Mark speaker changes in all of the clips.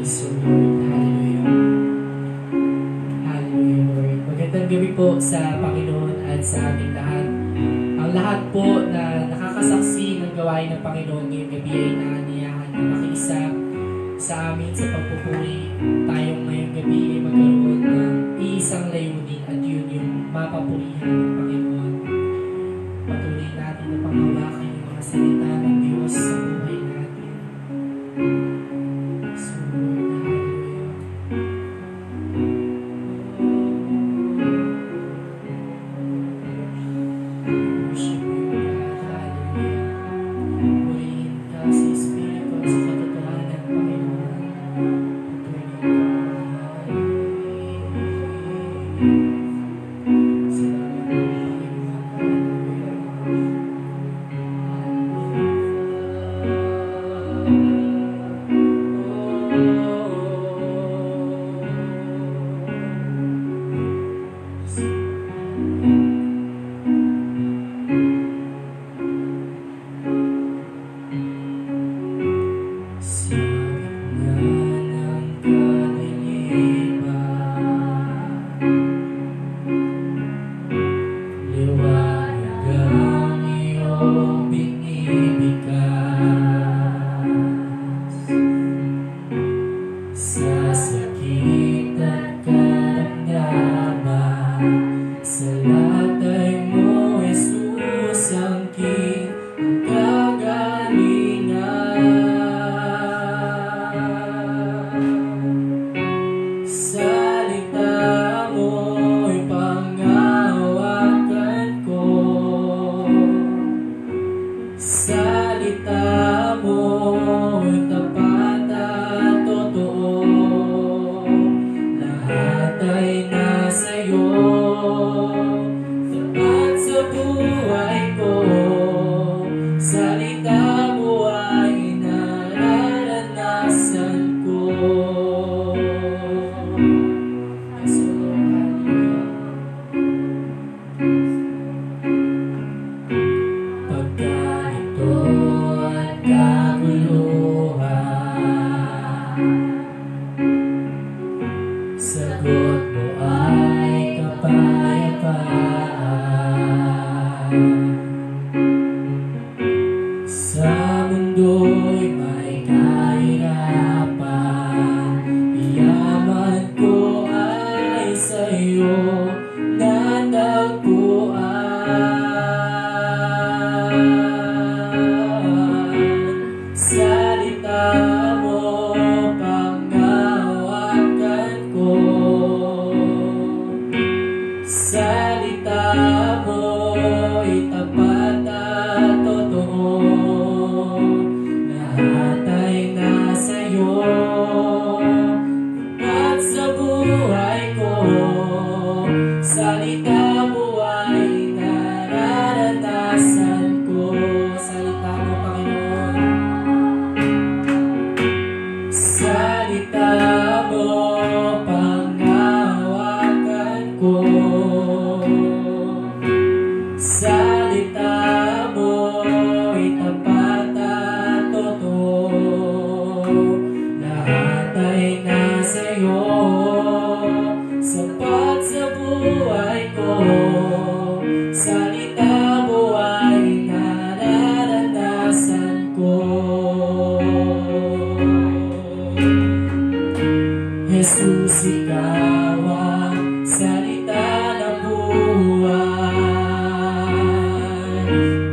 Speaker 1: So Lord, hallelujah. Hallelujah, Lord. Magandang gabi po sa Panginoon at sa ating lahat. Ang lahat po na nakakasaksi ng gawain ng Panginoon ngayong gabi ay naaniyahan na makiisa sa amin sa pagpupuri. Tayong ngayong gabi ay magkaroon ng iisang layunin at yun yung mapapurihan ng Panginoon. Patuloy natin na panghawakan yung mga salita ng Diyos sa buhay natin. So Lord, hallelujah. Worship you, God, hallelujah. Purihin ka sa Espiritu at sa katotohanan, Panginoon. Patuloy ka, hallelujah. Salamat po, Panginoon, sa gitna ng kadiliman, liwanag ang iyong binibigkas. Sa sakit at karamdaman, sa latay mo, Jesus, ang king ng kagalingan. Salita mo'y panghawakan ko. Salita mo'y tapat at totoo. Lahat ay nasa'yo, tapat sa buhay ko. Salita mo ay nararanasan ko. Yes, Lord, hallelujah. Pagkalito at kaguluhan, sagot mo ay kapayapaan. Sa mundo'y may kahirapan, iyaman ko ay sa'yo natagpuan. Salita mo, panghawakan ko. Salita mo'y tapat at totoo. Lahat ay nasa'yo, at sa buhay ko. Salita mo ay nararanasan ko. Salita mo, Panginoon. Salita mo, panghawakan ko. Salita mo'y tapat at totoo. Lahat ay nasa'yo, sapat sa buhay ko. Salita mo ay nararanasan ko. Jesus, ikaw ang salita ng buhay.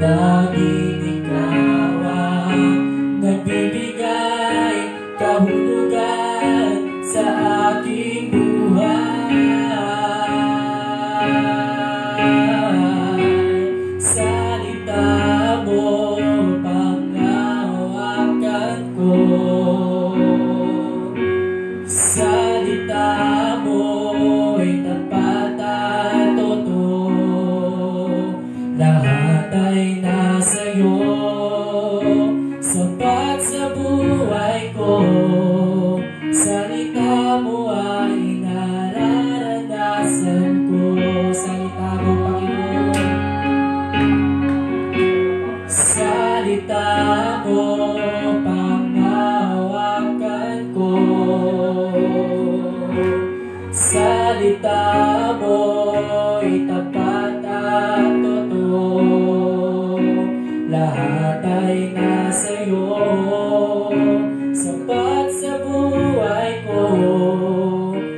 Speaker 1: Tanging ikaw ang nagbibigay kahulugan sa aking buhay. Salita mo, panghawakan ko. Salita mo'y tapat at totoo. Lahat ay nasa'yo, sapat sa buhay ko. Salita mo ay nararanasan ko. Salita mo, Panginoon. Salita mo, panghawakan ko. salita mo'y tapat at totoo, lahat ay nasa'yo, sapat sa buhay ko.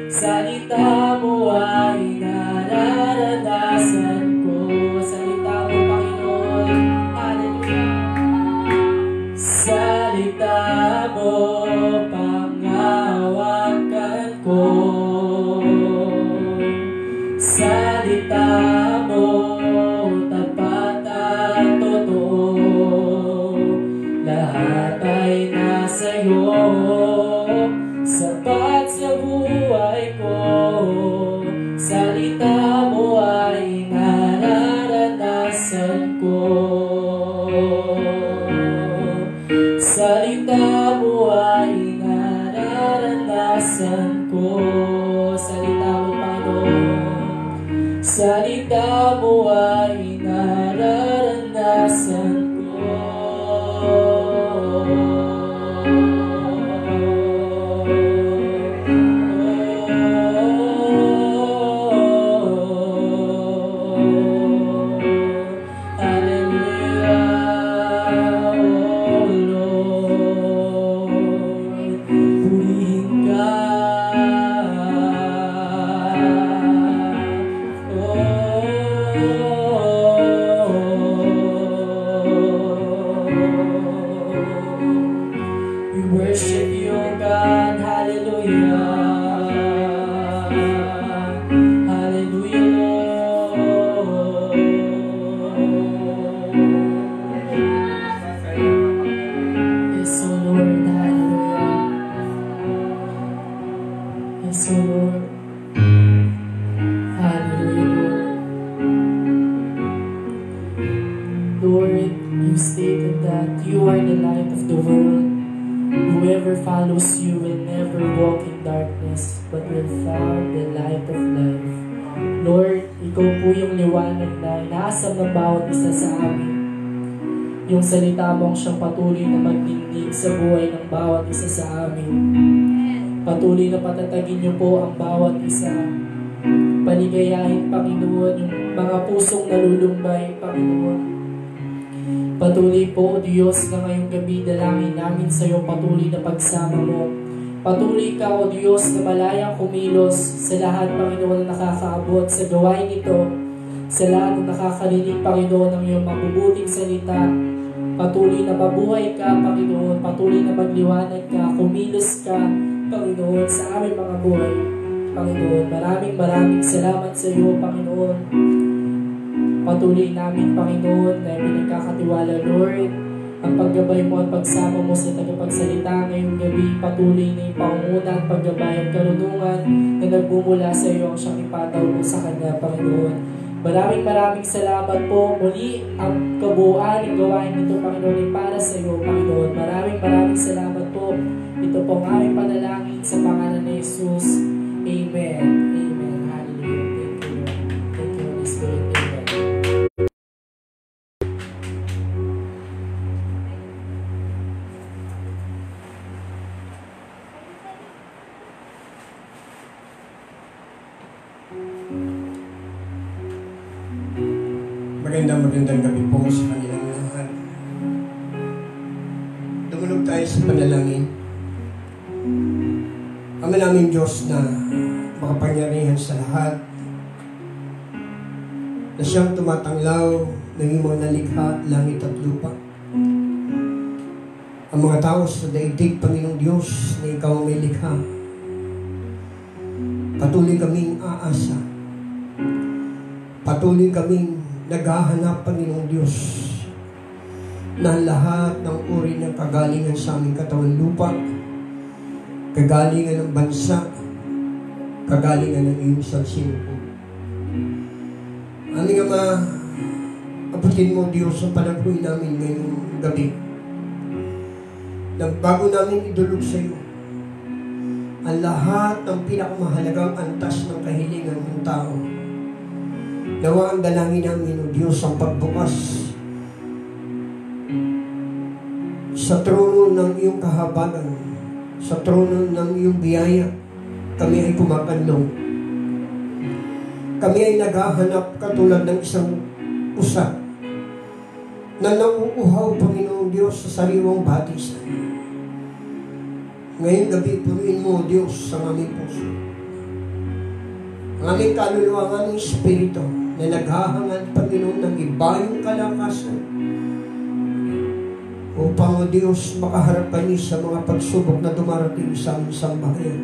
Speaker 1: Salita mo ay nararanasan ko. Salita mo, Panginoon, hallelujah. Salita mo, panghawakan ko. Salita mo, tapat at totoo, lahat ay nasa'yo, sapat sa buhay ko. Salita mo ay nararanasan ko. Salita mo ay nararanasan ko. Salita mo, Panginoon. Salita mo ay nararanasan ko. Worship you, God, hallelujah, hallelujah, Lord. Yes, O Lord, hallelujah. Yes, O Lord, hallelujah, Lord. Lord, you stated that you are the light of the world. Whoever follows you will never walk in darkness, but will find the light of life. Lord, ikaw po yung liwanag na inaasam ng bawat isa sa amin. Yung salita mong siyang patuloy na magdingding sa buhay ng bawat isa sa amin. Patuloy na patatagin niyo po ang bawat isa. Paligayahin, Panginoon, yung mga pusong nalulumbay, Panginoon. Patuloy po, O Diyos, na ngayong gabi dalangin namin sa iyo patuloy na pagsama mo. Patuloy ka, O Diyos, na malayang kumilos sa lahat, Panginoon, na nakakaabot sa gawain ito, sa lahat na nakakarinig, Panginoon, ng iyong mabubuting salita. Patuloy na mabuhay ka, Panginoon, patuloy na magliwanag ka, kumilos ka, Panginoon, sa aming mga buhay. Panginoon, maraming salamat sa iyo, Panginoon. Patuloy namin, Panginoon, na pinagkakatiwala, Lord, ang paggabay mo at pagsama mo sa tagapagsalita ngayong gabi. Patuloy na yung pangunguna at paggabay at karunungan na nagbumula sa iyo ang siyang ipataw mo sa kanya, Panginoon. Maraming salamat po. Muli, ang kabuuan ng gawain nito, Panginoon, ay para sa iyo, Panginoon. Maraming salamat po. Ito po ang aming panalangin sa pangalan ni Jesus. Amen. Amen. Hallelujah. Thank you, Lord. Thank you, Holy Spirit. Amen.
Speaker 2: Magandang gabi po sa kanilang lahat. Dumulog tayo sa panalangin. Ama namin Diyos na makapangyarihan sa lahat, na siyang tumatanglaw ng iyong nalikha, langit at lupa. Ang mga tao sa daigdig, Panginoong Diyos, na ikaw may likha. Patuloy kaming aasa. Patuloy kaming naghahanap, Panginoong Diyos, na lahat ng uri ng kagalingan sa aming katawan lupa, kagalingan ng bansa, kagalingan ng iyong sansinuko. Aming Ama, abutin mo, Diyos, ang panagpuin namin ngayong gabi. Nang bago namin idulog sa iyo ang lahat ng pinakamahalagang antas ng kahilingan ng tao, nawa ang dalangin namin, O Diyos, ang pagbukas sa trono ng iyong kahabagan, sa trono ng iyong biyaya. Kami ay kumakanlong Kami ay naghahanap katulad ng isang usa na nauuhaw, Panginoong Diyos, sa sariwang batisan. Ngayong gabi, punuin mo, Diyos, sa aming puso. Ang aming kaluluwa, ang aming espiritu, na naghahangad, Panginoon, ng ibayong kalakasan upang, O Diyos, makaharap kami sa mga pagsubok na dumarating sa aming sambahayan.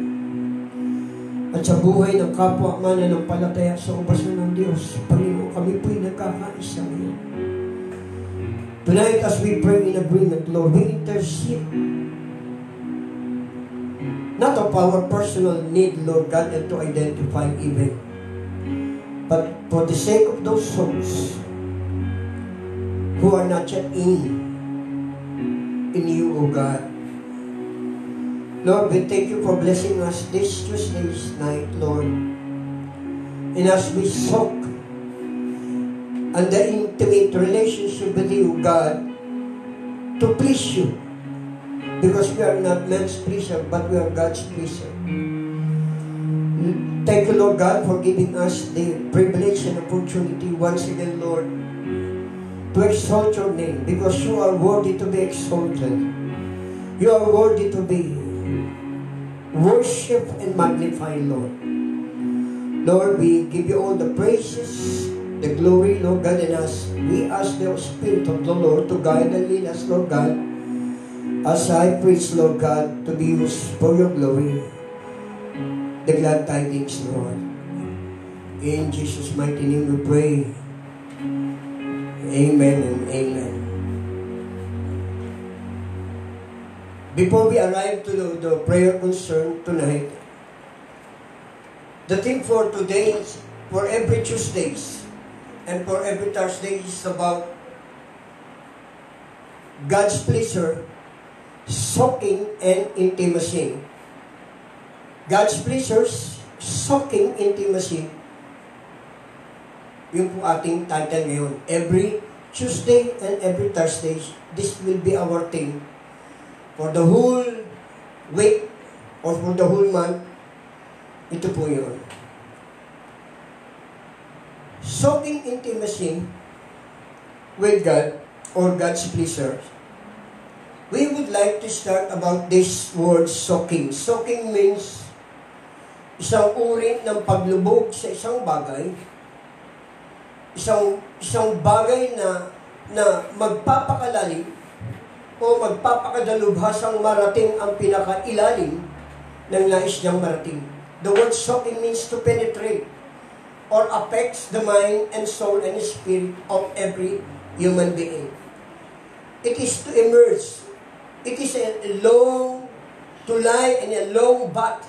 Speaker 2: At sa buhay ng kapwa mananampalataya sa ubasan ng Diyos, Panginoon, kami po'y nagkakaisa ngayon. Tonight, as we pray in agreement, Lord, we intercede not of our personal need, Lord God, and to identify even, but for the sake of those souls who are not yet in you, O God. Lord, we thank you for blessing us this Tuesday's night, Lord. And as we soak and the intimate relationship with you, God, to please you, because we are not man's pleaser, but we are God's pleaser. Thank you, Lord God, for giving us the privilege and opportunity once again, Lord, to exalt your name, because you are worthy to be exalted. You are worthy to be worshipped and magnified, Lord. Lord, we give you all the praises, the glory, Lord God, in us. We ask the Spirit of the Lord to guide and lead us, Lord God, as I preach, Lord God, to be used for your glory. The glad tidings, Lord. In Jesus' mighty name we pray. Amen and amen. Before we arrive to the prayer concern tonight, the theme for today is, for every Tuesdays and for every Thursday, is about God's pleasure, soaking, and intimacy. God's pleasures, soaking, intimacy. Yung po ating title ngayon. Every Tuesday and every Thursday, this will be our theme. For the whole week or for the whole month, ito po yun. Soaking intimacy with God or God's pleasure. We would like to start about this word soaking. Soaking means isang uri ng paglubog sa isang bagay. Isang bagay na magpapakalalim o magpapakadalubhasang marating ang pinakailalim ng nais niyang marating. The word soaking means to penetrate or affects the mind and soul and spirit of every human being. It is to immerse. It is a long, to lie in a long bath.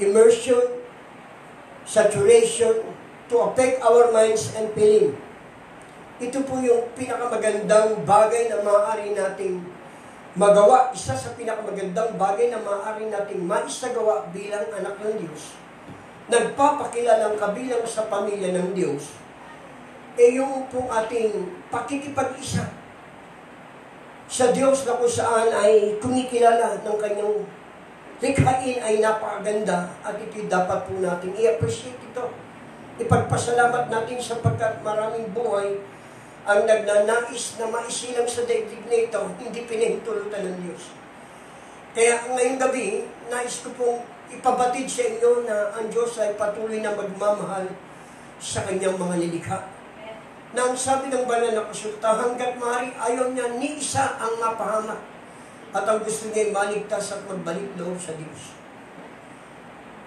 Speaker 2: Immersion, saturation, to affect our minds and feeling. Ito po yung pinakamagandang bagay na maaari nating magawa. Isa sa pinakamagandang bagay na maaari nating maisagawa bilang anak ng Diyos. Nagpapakilalang kabilang sa pamilya ng Diyos. Yung pong ating pakikipag-isa sa Diyos na kung saan ay kumikilala ng kanyang likhain ay napakaganda at ito dapat po natin i-appreciate ito. Ipagpasalamat natin sapagkat maraming buhay ang nagnanais na maisilang sa daigdig na ito, hindi pinahintulutan ng Diyos. Kaya ngayong gabi, nais ko pong ipabatid sa inyo na ang Diyos ay patuloy na magmamahal sa kanyang mga lilikha. Na ang sabi ng banal na kasulta, hanggat maaari ayaw niya ni isa ang mapahamak at ang gusto niya ay maligtas at magbalik loob sa Diyos.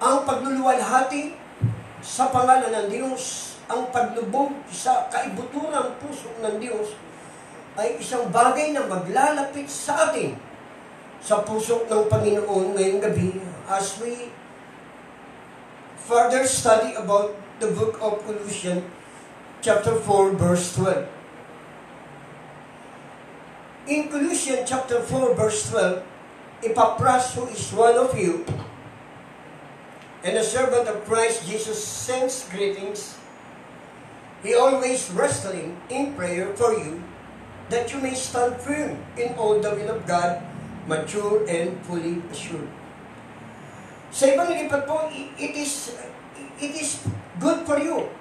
Speaker 2: Ang pagluluwalhati sa pangalan ng Diyos, ang paglubog sa kaibuturang puso ng Diyos ay isang bagay na maglalapit sa atin sa puso ng Panginoon ngayong gabi as we further study about the book of Colossians chapter 4 verse 12. In Colossians chapter 4 verse 12, Epaphras, who is one of you and a servant of Christ Jesus, sends greetings. He always wrestling in prayer for you, that you may stand firm in all the will of God, mature and fully assured. Sa ibang lipat po, it is Good for you.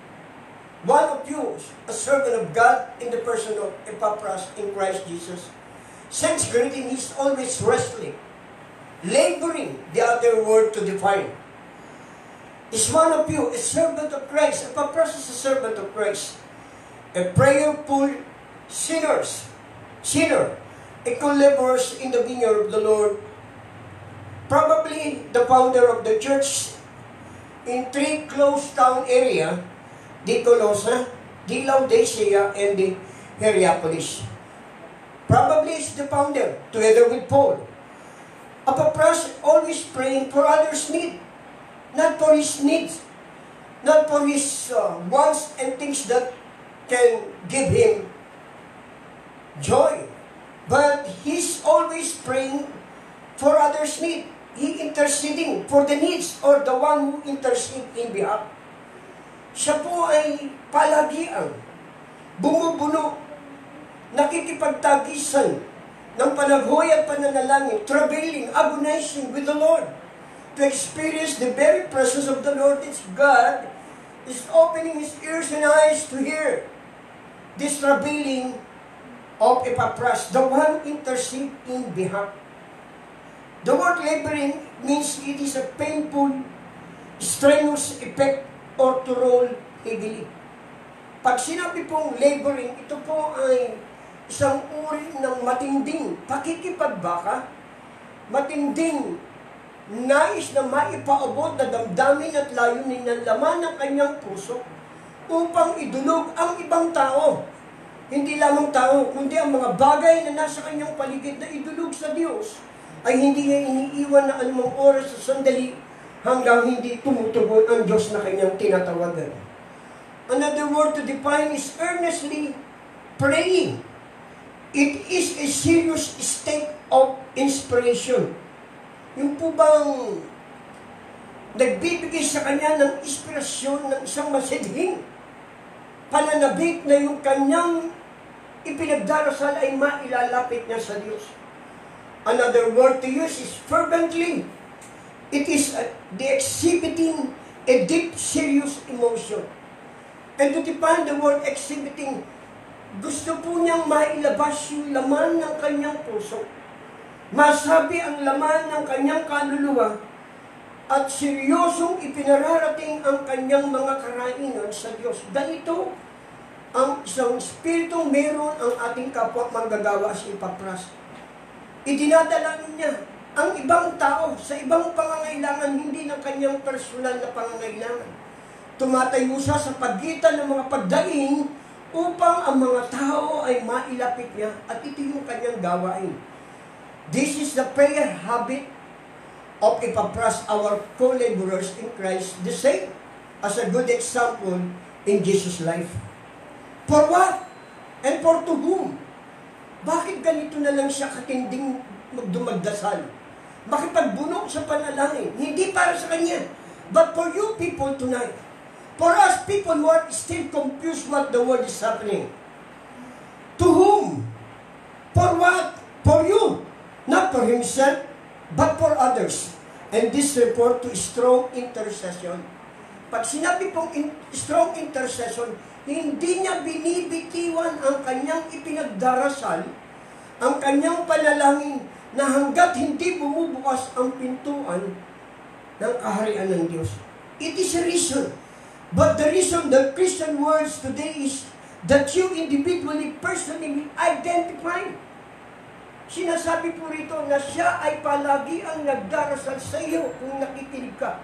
Speaker 2: One of you, a servant of God in the person of Epaphras in Christ Jesus, sends greeting. He's always wrestling, laboring, the other word to define. Is one of you a servant of Christ? Epaphras is a servant of Christ, a prayerful sinner, a co-laborers in the vineyard of the Lord, probably the founder of the church in 3 closed town area, the Colossa, the Laodicea, and the Hierapolis. Probably is the founder, together with Paul. Epaphras always praying for others' need, not for his needs, not for his wants and things that can give him joy. But he's always praying for others' need. He interceding for the needs or the one who intercede in behalf. Siya po ay palagian, bumubuno, nakikipagtagisan ng panaghoy at pananalangin, travailing, agonizing with the Lord to experience the very presence of the Lord. It's God is opening his ears and eyes to hear this travailing of Epaphras, the one intercede in behalf. The word laboring means it is a painful, strenuous effect or to roll heavily. Pag sinabi pong laboring, ito po ay isang uri ng matinding pakikipagbaka, matinding nais na maipaabot na damdamin at layunin ng laman ng kanyang puso upang idulog ang ibang tao. Hindi lamang tao, kundi ang mga bagay na nasa kanyang paligid na idulog sa Diyos ay hindi niya iniiwan na anumang oras sa sandali hanggang hindi tumutugon ang Diyos na kanyang tinatawagan. Another word to define is earnestly praying. It is a serious state of inspiration. Yung po bang nagbibigay sa kanya ng inspirasyon ng isang masidhing pananabik na yung kanyang ipinagdarasal ay mailalapit niya sa Diyos. Another word to use is fervently. It is the exhibiting a deep, serious emotion. And to define the word exhibiting, gusto po niyang mailabas yung laman ng kanyang puso. Masabi ang laman ng kanyang kaluluwa at seryosong ipinararating ang kanyang mga karainan sa Diyos. Ganito ang isang espiritong meron ang ating kapwa manggagawa si Epaphras. Idinadalangin niya ang ibang tao sa ibang pangangailangan, hindi ng kanyang personal na pangangailangan. Tumatayo siya sa pagitan ng mga pagdaing upang ang mga tao ay mailapit niya at ito yung kanyang gawain. This is the prayer habit of Epaphras, our co-laborers in Christ, the same as a good example in Jesus' life. For what? And for to whom? Bakit ganito na lang siya katinding magdumagdasal? Makipagbuno sa panalangin. Hindi para sa kanya, but for you people tonight. For us people who are still confused what the word is happening. To whom? For what? For you. Not for himself, but for others. And this report to strong intercession. Pag sinabi pong strong intercession, hindi niya binibitiwan ang kanyang ipinagdarasal, ang kanyang panalangin, na hanggat hindi bumubukas ang pintuan ng kaharian ng Diyos. It is a reason. But the reason the Christian words today is that you individually, personally identify. Sinasabi po rito na siya ay palagi ang nagdarasal sa iyo kung nakikinig ka.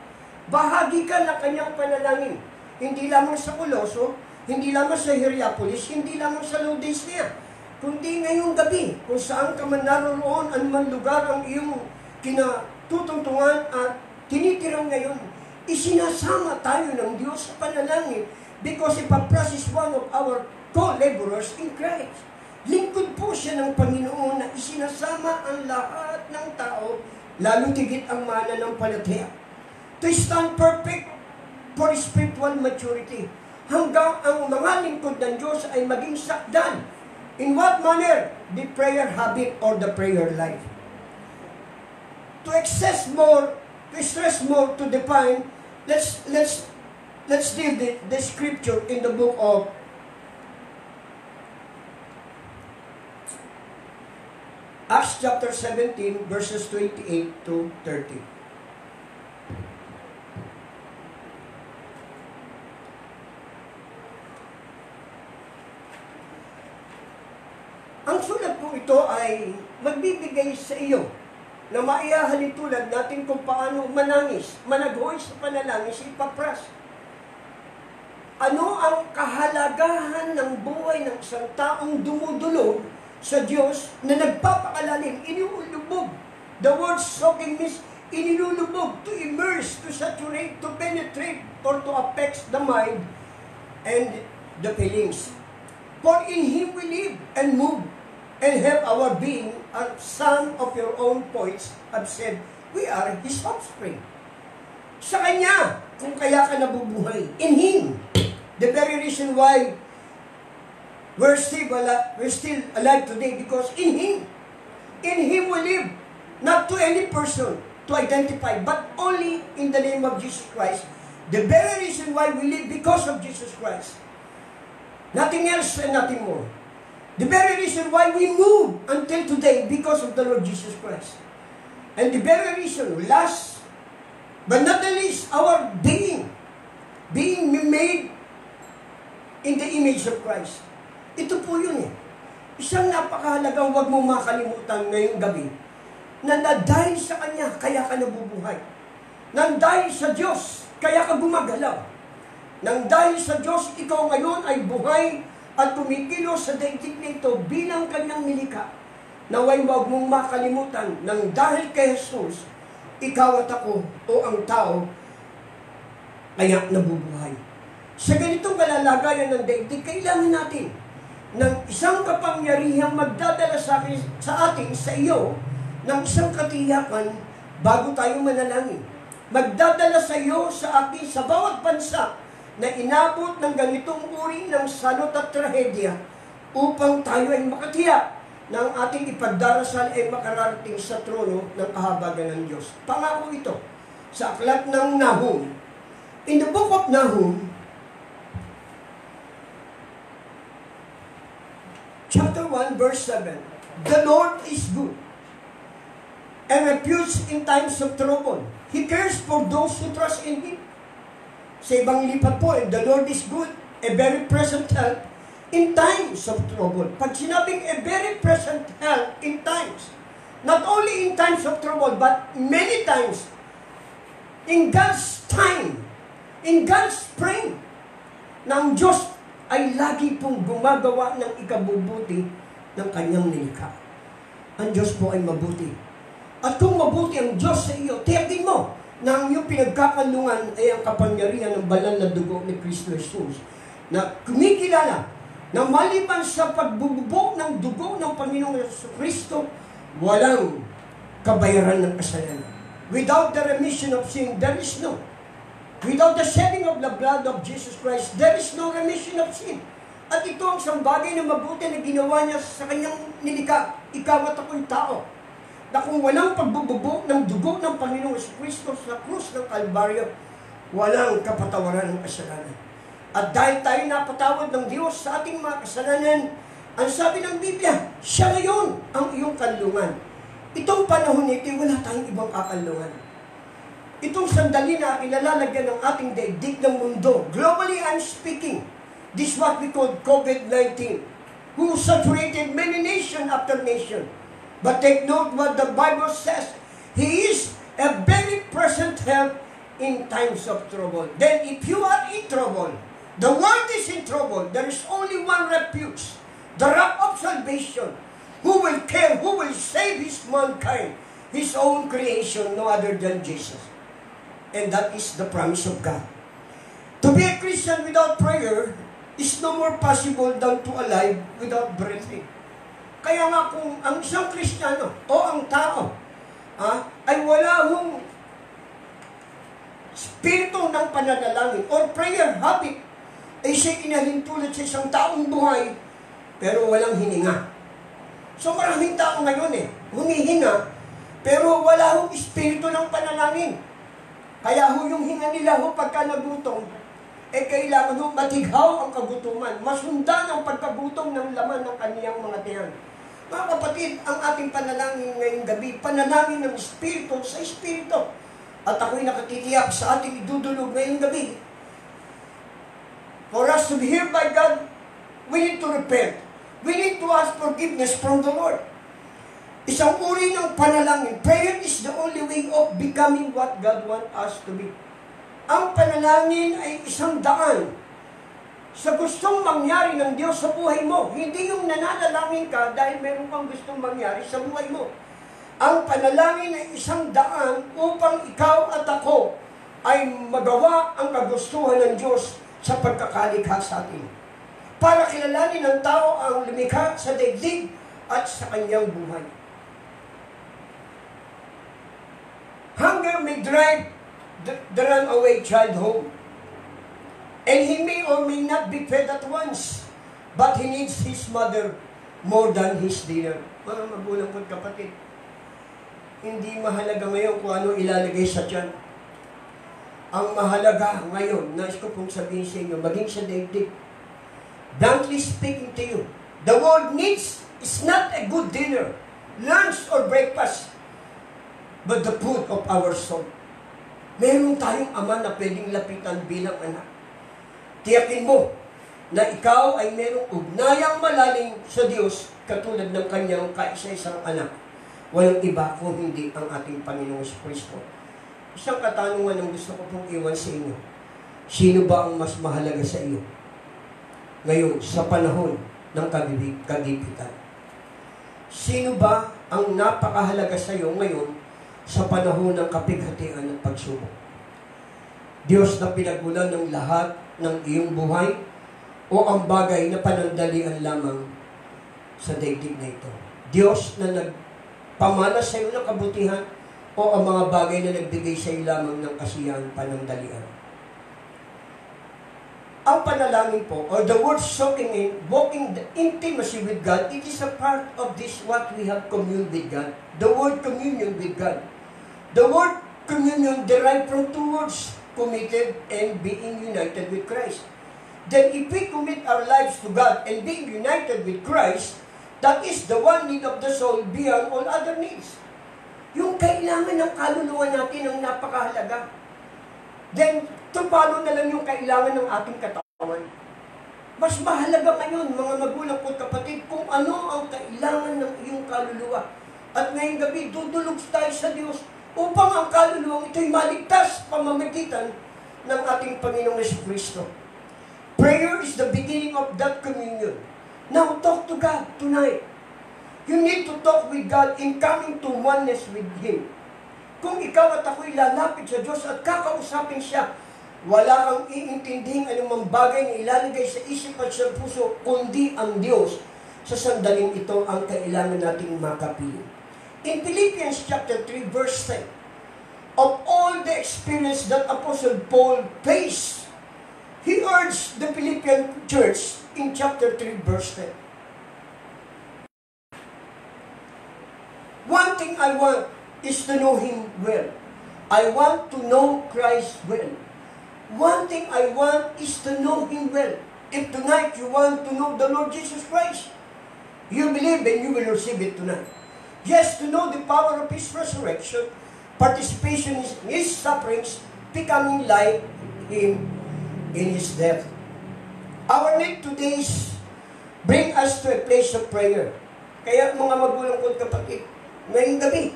Speaker 2: Bahagi ka na kanyang panalangin. Hindi lamang sa Colosso, hindi lamang sa Hierapolis, hindi lamang sa Laodicea, kundi ngayong gabi, kung saan ka man naroon, anuman lugar ang iyong kinatutungtungan at tinitirang ngayon, isinasama tayo ng Diyos sa panalangin because Epaphras is one of our co-laborers in Christ. Lingkod po siya ng Panginoon na isinasama ang lahat ng tao, lalo tigit ang mananampalataya, to stand perfect for spiritual maturity, hanggang ang mga lingkod ng Diyos ay maging sakdan. In what manner? The prayer habit or the prayer life. To stress more, to define, let's let's read the scripture in the book of Acts chapter 17, verses 28 to 30. Ang sulat po ito ay magbibigay sa iyo na maiahalin tulad natin kung paano manangis, managhoy sa panalangin si Epapras. Ano ang kahalagahan ng buhay ng isang taong dumudulog sa Diyos na nagpapakalalim, inulubog. The word soaking means inilulubog, to immerse, to saturate, to penetrate, or to affect the mind and the feelings. For in Him we live and move and have our being, as some of your own poets have said, we are His offspring. Sa Kanya, kung kaya ka nabubuhay. In Him. The very reason why we're still alive today, because in Him we live. Not to any person to identify, but only in the name of Jesus Christ. The very reason why we live, because of Jesus Christ. Nothing else and nothing more. The very reason why we move until today, because of the Lord Jesus Christ. And the very reason, last but not the least, our being made in the image of Christ. Ito po yun eh. Isang napakahalagang huwag mo makalimutan ngayong gabi, na dahil sa Kanya, kaya ka nabubuhay. Nang dahil sa Diyos, kaya ka gumagalaw. Nang dahil sa Diyos, ikaw ngayon ay buhay at kumikilos sa daigdig nito bilang Kanyang nilikha. Naway huwag mong makalimutan, nang dahil kay Jesus, ikaw at ako o ang tao, kaya nabubuhay. Sa ganitong kalalagayan ng daigdig, kailangan natin ng isang kapangyarihang magdadala sa atin, sa iyo, ng isang katiyakan bago tayo manalangin. Magdadala sa iyo, sa atin, sa bawat bansa na inabot ng ganitong uri ng salot at trahedya upang tayo ay makatiyak na ang ating ipagdarasal ay makararating sa trono ng kahabagan ng Diyos. Pangako ito sa aklat ng Nahum. In the book of Nahum, chapter 1, verse 7, the Lord is good and refuge in times of trouble. He cares for those who trust in Him. Sa ibang lipat po, the Lord is good, a very present help in times of trouble. Pag sinabing a very present help in times, not only in times of trouble, but many times, in God's time, in God's spring, na ang Diyos ay lagi pong gumagawa ng ikabubuti ng Kanyang nilikha. Ang Diyos po ay mabuti. At kung mabuti ang Diyos sa iyo, tiyakin mo na ang iyong pinagkakalungan ay ang kapangyarihan ng banal na dugo ni Kristo Jesus, na kumikilala na maliban sa pagbubog ng dugo ng Panginoong Kristo, walang kabayaran ng kasalanan. Without the remission of sin, there is no. Without the shedding of the blood of Jesus Christ, there is no remission of sin. At ito ang isang bagay na mabuti na ginawa niya sa Kanyang nilikha. Ikaw at ako'y tao, na kung walang pagbubog ng dugo ng Panginoong Kristo sa krus ng Kalbaryo, walang kapatawaran ng kasalanan. At dahil tayo napatawad ng Diyos sa ating mga kasalanan, ang sabi ng Biblia, siya ngayon ang iyong kanlungan. Itong panahon nito, wala tayong ibang kakanlungan. Itong sandali na kinalalagyan ng ating daigdig ng mundo, globally I'm speaking, this is what we call COVID-19, who saturated many nation after nation. But take note what the Bible says. He is a very present help in times of trouble. Then if you are in trouble, the world is in trouble, there is only one refuge, the rock of salvation. Who will care, who will save his mankind, his own creation, no other than Jesus. And that is the promise of God. To be a Christian without prayer is no more possible than to alive without breathing. Kaya nga kung ang isang Kristiyano o ang tao ay wala hong spirito ng pananalangin or prayer habit, ay siya inalintulad sa isang taong buhay pero walang hininga. So maraming tao ngayon humihinga pero wala hong espiritu ng panalangin. Kaya yung hinga nila pagka nagutom, kailangan ho matighaw ang kagutuman, masundan ang pagkagutom ng laman ng kaniyang mga tiyan. Mga kapatid, ang ating panalangin ngayong gabi, panalangin ng Espiritu sa Espiritu. At ako'y nakatitiyak sa ating idudulog ngayong gabi. For us to be heard by God, we need to repent. We need to ask forgiveness from the Lord. Isang uri ng panalangin. Prayer is the only way of becoming what God wants us to be. Ang panalangin ay isang daan sa gustong mangyari ng Diyos sa buhay mo. Hindi yung nananalangin ka dahil meron kang gustong mangyari sa buhay mo. Ang panalangin ay isang daan upang ikaw at ako ay magawa ang kagustuhan ng Diyos sa pagkakalikha sa atin. Para kilalanin ng tao ang lumikha sa daigdig at sa kanyang buhay. Hunger may drive the runaway child home. And he may or may not be fed at once, but he needs his mother more than his dinner. Mga magulang ko't kapatid, hindi mahalaga ngayon kung ano ilalagay sa tiyan. Ang mahalaga ngayon, nais ko pong sabihin sa inyo, maging sa daigdig. Bluntly speaking to you, the world needs is not a good dinner, lunch or breakfast, but the food of our soul. Meron tayong ama na pwedeng lapitan bilang anak. Tiyakin mo na ikaw ay merong ugnayang malalim sa Diyos katulad ng kanyang kaisa-isang anak. Walang iba kung hindi ang ating Panginoong Kristo. Isang katanungan ang gusto ko pong iwan sa inyo. Sino ba ang mas mahalaga sa iyo ngayon sa panahon ng kagipitan? Sino ba ang napakahalaga sa iyo ngayon sa panahon ng kapighatian at pagsubok? Diyos na pinagmulan ng lahat ng iyong buhay o ang bagay na panandalian lamang sa daigdig na ito? Diyos na nagpamana sa iyo ng kabutihan o ang mga bagay na nagbigay sa iyo lamang ng kasiyahan panandalian? Ang panalangin po, or the word soaking in, walking the intimacy with God, it is a part of this what we have commune with God. The word communion with God. The word communion derived from two words, committed and being united with Christ. Then if we commit our lives to God and being united with Christ, that is the one need of the soul beyond all other needs. Yung kailangan ng kaluluwa natin ang napakahalaga. Then, tupalo na lang yung kailangan ng ating katawan. Mas mahalaga ngayon, mga magulang ko kapatid, kung ano ang kailangan ng iyong kaluluwa. At ngayong gabi, dudulog tayo sa Diyos upang ang kaluluwang ito'y maligtas pamamagitan ng ating Panginoong Jesucristo. Prayer is the beginning of that communion. Now, talk to God tonight. You need to talk with God in coming to oneness with Him. Kung ikaw at ako'y lalapit sa Diyos at kakausapin siya, wala kang iintindihing anumang bagay na ilalagay sa isip at sa puso, kundi ang Diyos. Sa sandaling ito ang kailangan nating makapiling. In Philippians chapter 3 verse 10, of all the experience that Apostle Paul faced, he urged the Philippian church in chapter 3 verse 10. One thing I want is to know Him well. I want to know Christ well. One thing I want is to know Him well. If tonight you want to know the Lord Jesus Christ, you believe and you will receive it tonight. Yes, to know the power of His resurrection, participation in His sufferings, becoming like Him in His death. Our need today is bring us to a place of prayer. Kaya mga magulang ko kapatid, ngayong gabi,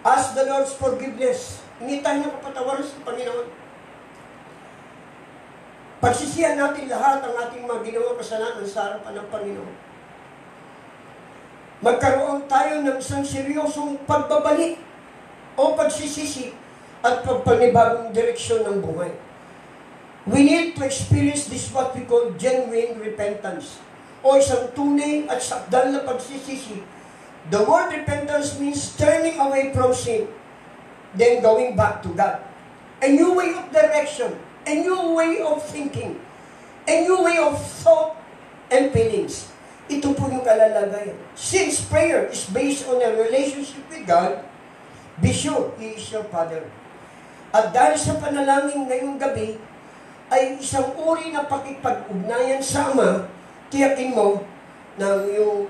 Speaker 2: ask the Lord's forgiveness. Hingi tayo ng kapatawaran sa Panginoon. Pagsisihan natin lahat ang ating mga ginawang kasalanan sa harapan ng Panginoon. Magkaroon tayo ng isang seryosong pagbabalik o pagsisisi at pagpanibagong direksyon ng buhay. We need to experience this what we call genuine repentance o isang tunay at sakdal na pagsisisi. The word repentance means turning away from sin, then going back to God. A new way of direction, a new way of thinking, a new way of thought and feelings. Ito po yung kalalagayan. Since prayer is based on a relationship with God, be sure He is your Father. At dahil sa panalangin ngayong gabi, ay isang uri na pakipag-ugnayan sa Ama, tiyakin mo na yung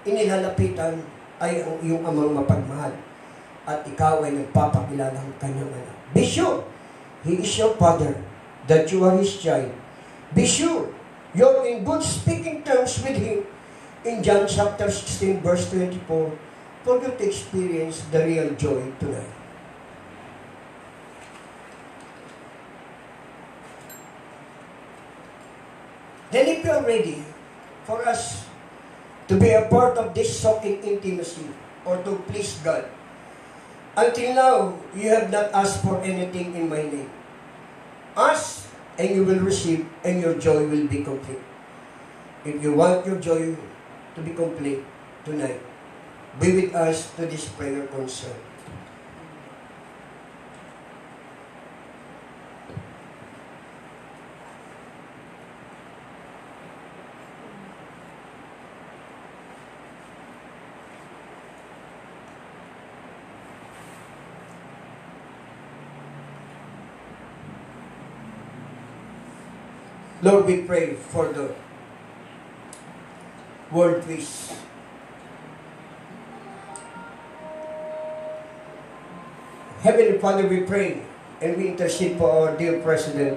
Speaker 2: inilalapitan ay ang iyong amang mapagmahal. At ikaw ay nagpapakilala ng kanyang anak. Be sure, He is your Father, that you are His child. Be sure, you're in good speaking terms with Him. In John chapter 16, verse 24, for you to experience the real joy tonight. Then if you're ready for us to be a part of this soaking intimacy or to please God, until now, you have not asked for anything in my name. Ask, and you will receive, and your joy will be complete. If you want your joy to be complete tonight, be with us to this prayer concern. Lord, we pray for the world peace. Heavenly Father, we pray and we intercede for our dear President,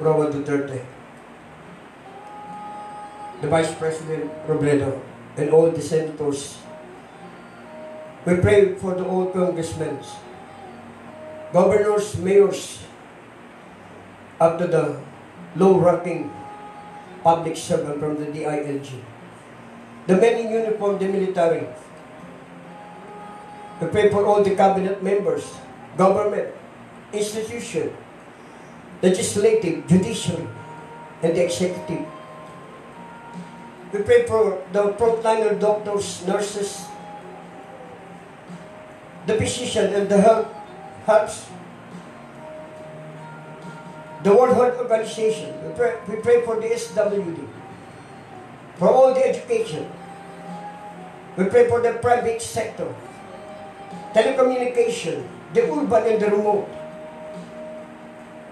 Speaker 2: Roman Duterte, the Vice President, Robredo, and all the senators. We pray for the old congressmen, governors, mayors, up to the low-ranking public servant from the DILG, the men in uniform, the military. We pray for all the cabinet members, government, institution, legislative, judiciary, and the executive. We pray for the frontliner doctors, nurses, the physician, and the helps. The World Health Organization. We pray for the SWD, for all the education. We pray for the private sector, telecommunication, the urban and the remote.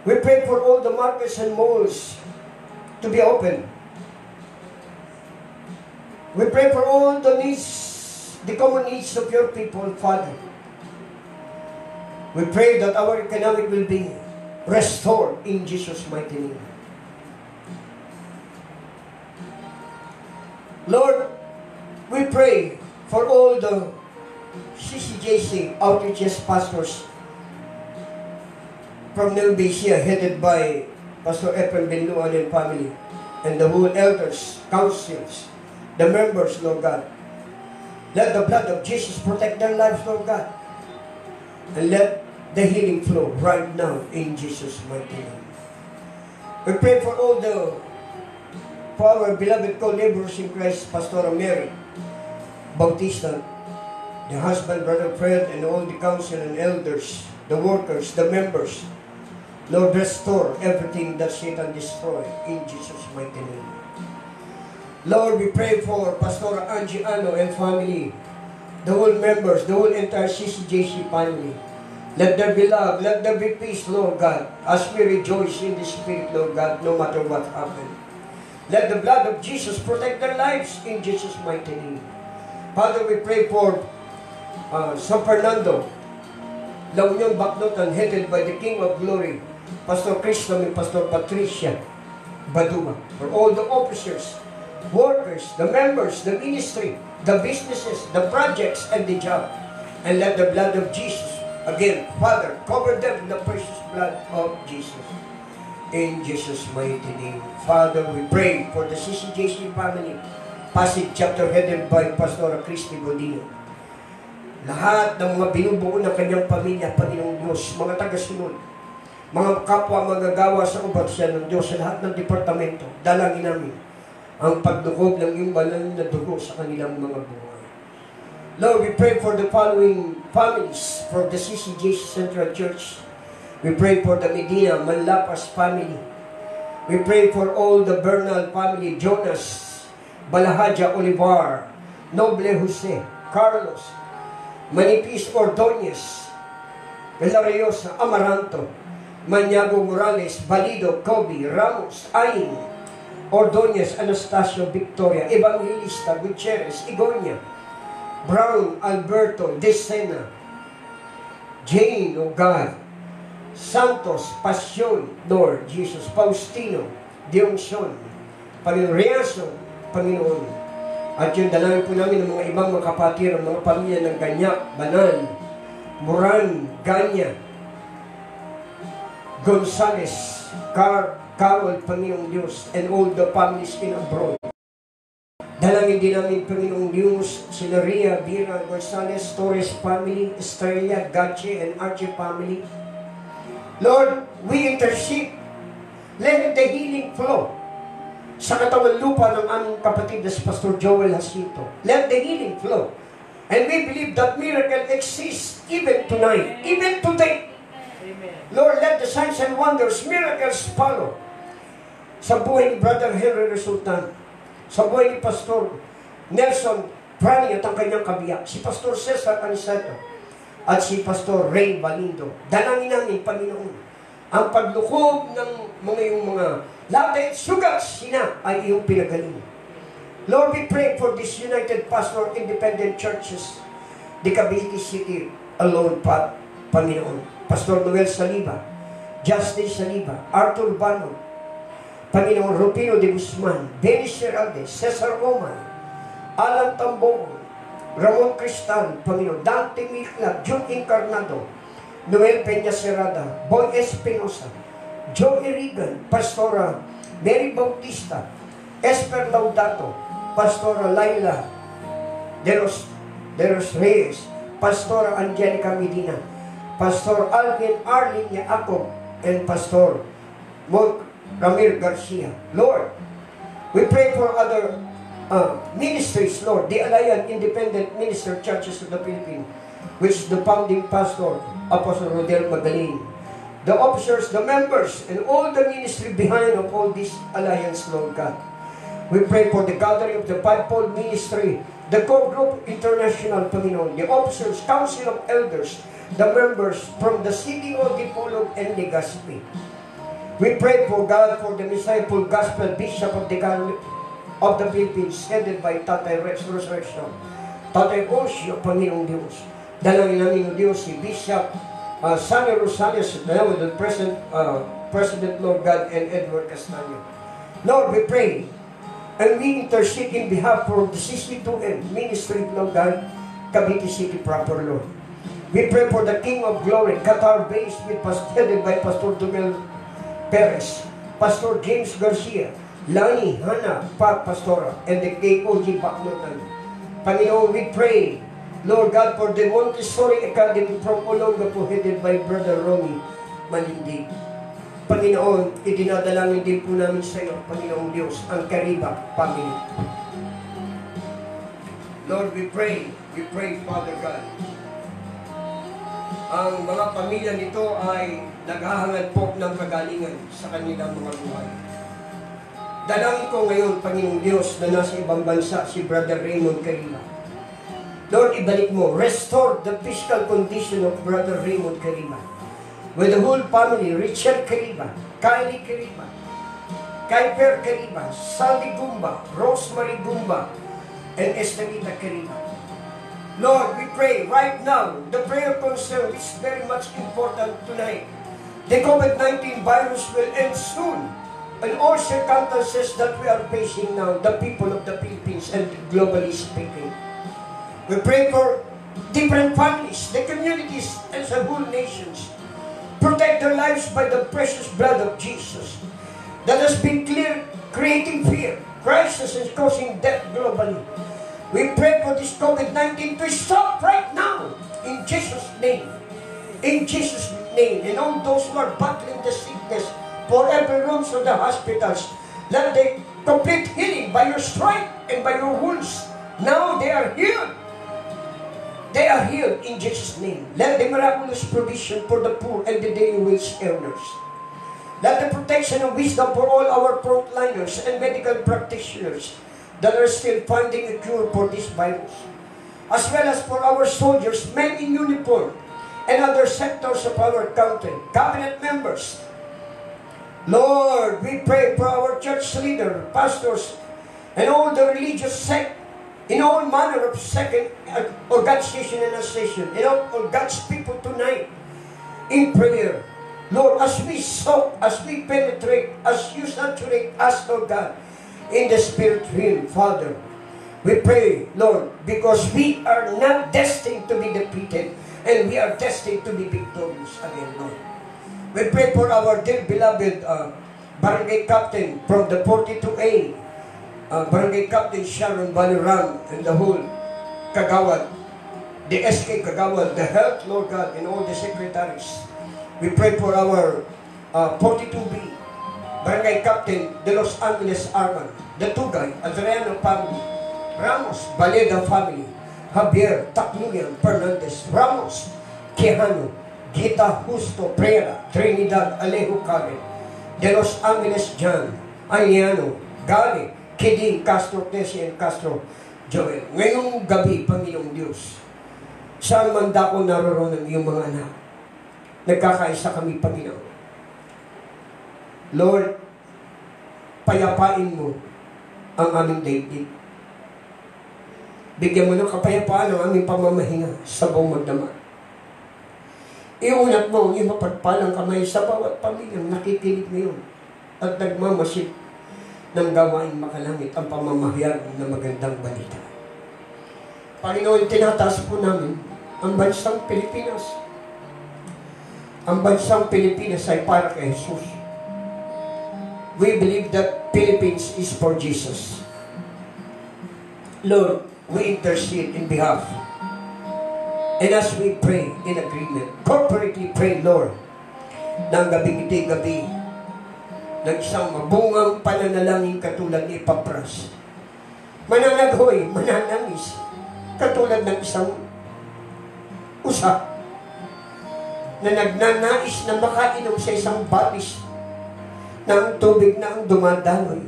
Speaker 2: We pray for all the markets and malls to be open. We pray for all the needs, the common needs of your people, Father. We pray that our economic will be restored in Jesus' mighty name. Lord, we pray for all the CCJC outreaches pastors from Nelbesia, headed by Pastor Ephraim Benluan and family, and the whole elders, councils, the members, Lord God. Let the blood of Jesus protect their lives, Lord God. And let the healing flow right now in Jesus' mighty name. We pray for all for our beloved co-laborers in Christ, Pastor Mary Bautista, the husband, Brother Fred, and all the council and elders, the workers, the members. Lord, restore everything that Satan destroyed in Jesus' mighty name. Lord, we pray for Pastor Angie Ano and family, the whole members, the whole entire CCJC family. Let there be love, let there be peace, Lord God, as we rejoice in the Spirit, Lord God, no matter what happens. Let the blood of Jesus protect their lives in Jesus' mighty name. Father, we pray for San Fernando, La Union Bacnotan, headed by the King of Glory, Pastor Christo and Pastor Patricia Baduma, for all the officers, workers, the members, the ministry, the businesses, the projects, and the job. And let the blood of Jesus, again, Father, cover them in the precious blood of Jesus. In Jesus' mighty name. Father, we pray for the CCJC family, Pasig chapter headed by Pastor Christy Godino. Lahat ng mga binubuo ng kanyang pamilya, Panginoong Diyos, mga tagasunod, mga kapwa magagawa sa ubagsyan ng Diyos, sa lahat ng departamento, dalangin namin ang pagdukob ng iyong banal na dugo sa kanilang mga buhay. Lord, we pray for the following families from the CCJC Central Church. We pray for the Medina Manlapas family. We pray for all the Bernal family, Jonas, Balahaja Olivar, Noble Jose, Carlos, Manipis Ordonez, Vilariosa, Amaranto, Maniago Morales, Balido, Kobe, Ramos, Aing, Ordonez, Anastasio, Victoria, Evangelista, Gutierrez, Igonia, Brown, Alberto, Decena, Jane, O God, Santos, Pasyon, Lord Jesus, Faustino, Dionson, Panginoon Riaso, Panginoon. At yung dalangin po namin ng mga ibang mga kapatid, ng mga pamilya ng Ganyak, Banal, Moran, Ganya, Gonzales, Carol, Panginoong Diyos, and all the families in abroad. Dalangin din namin, Panginoong Diyos, sila Ria, Bira, Gonzales, Torres family, Estrella, Gache, and Archie family. Lord, we intercede. Let the healing flow sa katawan lupa ng aming kapatid na si Pastor Joel Jacinto. Let the healing flow. And we believe that miracle exists even tonight, even today. Amen. Lord, let the signs and wonders, miracles follow sa buhay ni Brother Henry Resultan, sa buhay ni Pastor Nelson Prani at ang kanyang kabiyak, si Pastor Cesar Aniceto at si Pastor Ray Balindo. Dalangin namin, Panginoon, ang paglukob ng mga lahat sugat sina ay iyong pinagaling. Lord, we pray for this United Pastor Independent Churches, the Cavite City alone, Panginoon. Pastor Noel Saliba, Justin Saliba, Arthur Bano, Panginoon Rupino de Guzman, Benny Serralde, Cesar Roman, Alan Tambong, Ramon Cristal, Panginoon, Dante Mikla, Jun Encarnado, Noel Peña Serrada, Boy Espinosa, Joey Regan, Pastora Mary Bautista, Esper Laudato, Pastora Laila de los Reyes, Pastora Angelica Medina, Pastor Alvin Arlene Jacob, and Pastor Ramir Garcia. Lord, we pray for other ministries, Lord, the Alliance Independent Minister Churches of the Philippines, which the founding pastor, Apostle Rodel Magaling, the officers, the members, and all the ministry behind of all this alliance, Lord God. We pray for the gathering of the fivefold ministry, the core group international, Panginoon, the officers, council of elders, the members from the city of Dipolog and Legazpi. We pray for God for the Disciple Gospel Bishop of the Philippines, headed by Tatay Rex Resurrection, Tatay Osio, Panginoong Diyos. Dalangin namin ng Diyos si Bishop Sunny Rosales, the President, Lord God, and Edward Castaño. Lord, we pray, and we intercede in behalf of the 62M Ministry, Lord God, Cavite City proper, Lord. We pray for the King of Glory, Qatar based with headed by Pastor Dumel Perez, Pastor James Garcia, Lani, Hannah, Pastora, and the KOG Baclotan. Panginoon, we pray, Lord God, for the Montessori Academy from Olongapo, headed by Brother Romy Malindig. Panginoon, idinadalangin din po namin sa iyo, Panginoong Diyos, ang Kariba family. Lord, we pray, Father God. Ang mga pamilya nito ay naghahangad po ng kagalingan sa kanilang mga buhay. Dalangin ko ngayon, Panginoong Diyos, na nasa ibang bansa, si Brother Raymond Kariba. Lord, ibalik mo, restore the physical condition of Brother Raymond Kariba. With the whole family, Richard Kariba, Kylie Kariba, Kaiper Kariba, Sally Gumba, Rosemary Gumba, and Estelita Kariba. Lord, we pray right now, the prayer concern is very much important tonight. The COVID-19 virus will end soon, and all circumstances that we are facing now, the people of the Philippines and globally speaking. We pray for different families, the communities, and the whole nations. Protect their lives by the precious blood of Jesus that has been clear, creating fear, crisis, and causing death globally. We pray for this COVID-19 to stop right now, in Jesus' name. In Jesus' name. And all those who are battling the sickness, for every rooms of the hospitals, let the complete healing by your stripe and by your wounds. Now they are healed. They are healed in Jesus' name. Let the miraculous provision for the poor and the daily wage earners. Let the protection and wisdom for all our frontliners and medical practitioners that are still finding a cure for this virus, as well as for our soldiers, men in uniform, and other sectors of our country, cabinet members. Lord, we pray for our church leader, pastors, and all the religious sect, in all manner of second organization and association, and all God's people tonight in prayer. Lord, as we soak, as we penetrate, as you saturate us, Lord God, in the spirit realm, Father, we pray, Lord, because we are not destined to be defeated, and we are destined to be victorious again, Lord. We pray for our dear beloved Barangay Captain from the 42A, Barangay Captain Sharon Baliran, and the whole Kagawad, the SK Kagawad, the health, Lord God, and all the secretaries. We pray for our 42B, Barangay Captain de Los Angeles Arman, the Tugay, Adriano family, Ramos, Baleda family, Javier, Tacluyan, Fernandez, Ramos, Quijano, Gita Justo, Prera, Trinidad, Alejo Karen, de Los Angeles John, Aliano, Gali, Kiding, Castro, Tessie, and Castro, Joel. Ngayong gabi, Panginoong Diyos, saan man dako naroon ang iyong mga anak, nagkakaisa kami, Panginoon. Lord, payapain mo ang aming daigdig. Bigyan mo ng kapayapaan ang aming pamamahinga sa buong magdamag. Iunat mo ang iyong mapagpalang kamay sa bawat pamilyang nakikinig ngayon at nagmamasid ng gawain makalangit ang pamamahayag ng magandang balita. Panginoon, tinataas po namin ang bansang Pilipinas. Ang bansang Pilipinas ay para kay Jesus. We believe that Philippines is for Jesus. Lord, we intercede in behalf. And as we pray in agreement, corporately pray, Lord, ng gabing iti gabi, ng isang mabungang pananalangin katulad ni Epapras. Mananaghoy, mananangis, katulad ng isang usa na nagnanais na makainom sa isang batis na ang tubig na ang dumadaloy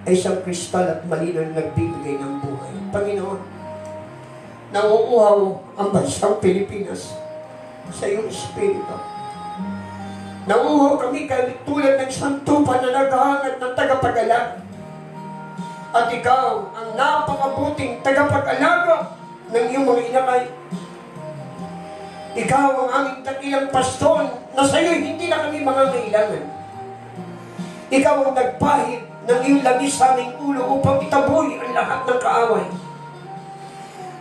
Speaker 2: ay isang kristal at malinaw na nagbibigay ng buhay. Panginoon, nauuhaw ang bansang Pilipinas sa iyong Espiritu. Nauuhaw kami tulad ng santupan na naghahangat ng tagapag-alaga. At ikaw ang napakabuting tagapag-alaga ng iyong mga inakay. Ikaw ang aming dakilang pastor na sa iyo hindi na kami mga kailangan. Ikaw ang nagpahid ng iyong labis sa aming ulo upang itaboy ang lahat ng kaaway.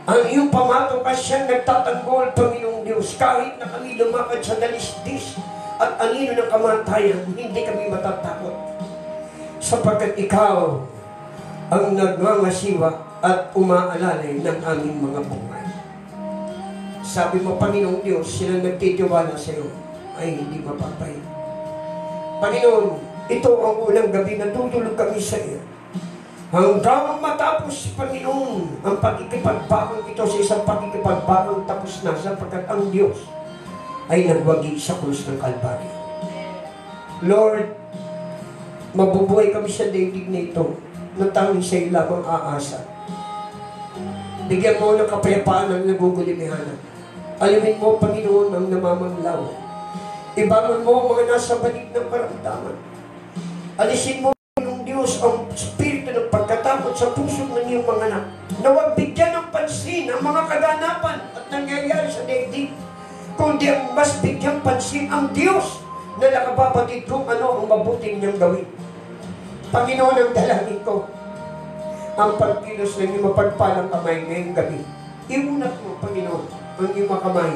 Speaker 2: Ang iyong pamato kasi siyang nagtatanggol, Panginoong Diyos, kahit na kami lumakad sa dalisdis at anino ng kamatayan, hindi kami matatakot. Sapagkat ikaw ang nagmamasiwa at umaalalay ng aming mga buhay. Sabi mo, Panginoong Diyos, silang nagtitiwala sa iyo ay hindi mapapay. Panginoon, ito ang unang gabi na tutulog kami sa iyo. Hanggang matapos, Panginoon, ang pakikipagbakang ito sa isang pakikipagbakang tapos na sapagkat ang Diyos ay nagwagi sa krus ng Kalbaryo. Lord, mabubuhay kami sa daigdig na ito na tanging sa iyo lamang aasa. Bigyan mo ng kapayapaan ang nagugulimihanan. Alimin mo, Panginoon, ang namamanglaw. Ibangon mo ang mga nasa banig ng karamdaman. Alisin mo, Panginoong Diyos, ang spirito ng pagkatakot sa puso ng iyong mga anak. Na huwag bigyan ng pansin ang mga kaganapan at nangyayari sa daigdig. Kundi ang mas bigyang pansin ang Diyos na nakababatid kung ano ang mabuting niyang gawin. Panginoon, ang dalangin ko, ang pagkilos ng iyong mapagpalang kamay ngayong gabi. Iunat mo, Panginoon, ang iyong mga kamay.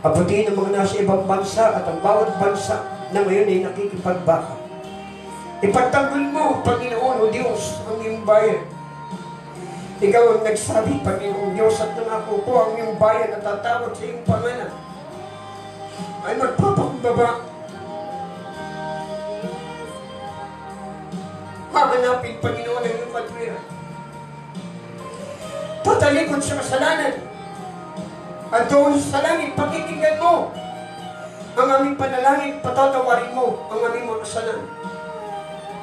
Speaker 2: Abutin ang mga nasa ibang bansa at ang bawat bansa na ngayon ay nakikipagbaka. Ipagtanggol mo, Panginoon o Diyos, ang iyong bayan. Ikaw ang nagsabi, Panginoon Diyos, at nangako ko ang iyong bayan na tatawag sa iyong pangalan ay magpapakumbaba. Hahanapin, Panginoon, ang iyong katwiran. Tatalikod sa kasalanan. At doon sa langit, pakikinggan mo ang aming panalangin, patatawarin mo ang aming mga kasalanan.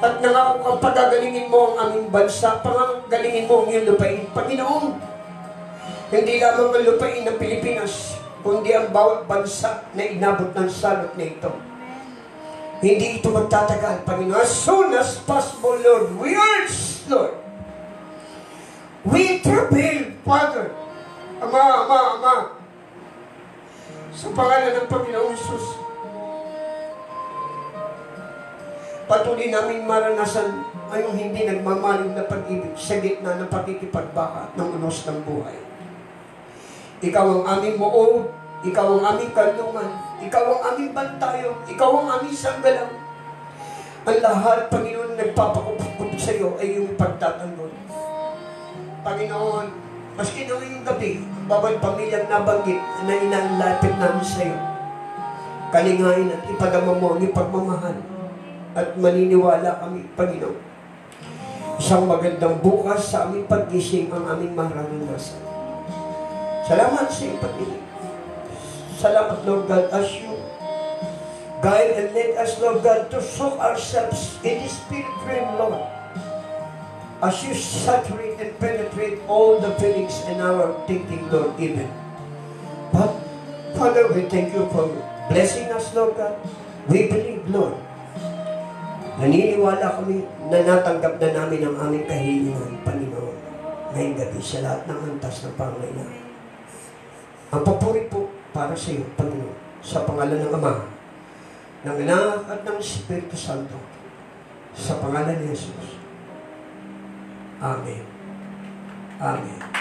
Speaker 2: At nangako kang pagagalingin mo ang aming bansa, pagagalingin mo ang iyong lupain. Panginoon, hindi lamang ang lupain ng Pilipinas, kundi ang bawat bansa na inabot ng salot na ito. Hindi ito magtatagal, Panginoon. As soon as possible, Lord, we urge, Lord. We travail, Father. Ama. Sa pangalan ng Panginoong Jesus. Patuloy namin maranasan ay yung hindi nagmamaling na pag-ibig sa gitna ng pakikipagbaka ng unos ng buhay. Ikaw ang aming moob, ikaw ang aming kalungan, ikaw ang aming bantayo, ikaw ang aming sanggalang. Ang lahat, Panginoon, nagpapakup sa iyo ay yung pagtatanggol. Panginoon, maski na ngayong gabi, ang bawat pamilyang nabanggit na inalapit namin sa iyo, kalingain at ipadama mo ang pagmamahal at maniniwala kami, Panginoon. Isang magandang bukas sa aming paggising ang aming mararanasan. Salamat sa iyong pag-ibig. Salamat, Lord God, as you guide and lead us, Lord God, to soak ourselves in the Spirit realm, Lord. As you saturate and penetrate all the feelings in our thinking, Lord, even. But, Father, we thank you for blessing us, Lord God. We believe, Lord. Naniniwala kami na natanggap na namin ang aming kahilingan, Panginoon, ngayong gabi sa lahat ng antas ng pangangailangan. Ang papuri po para sa iyo, Panginoon, sa pangalan ng Ama, ng Anak at ng Espiritu Santo, sa pangalan ni Jesus. Amen. Amen.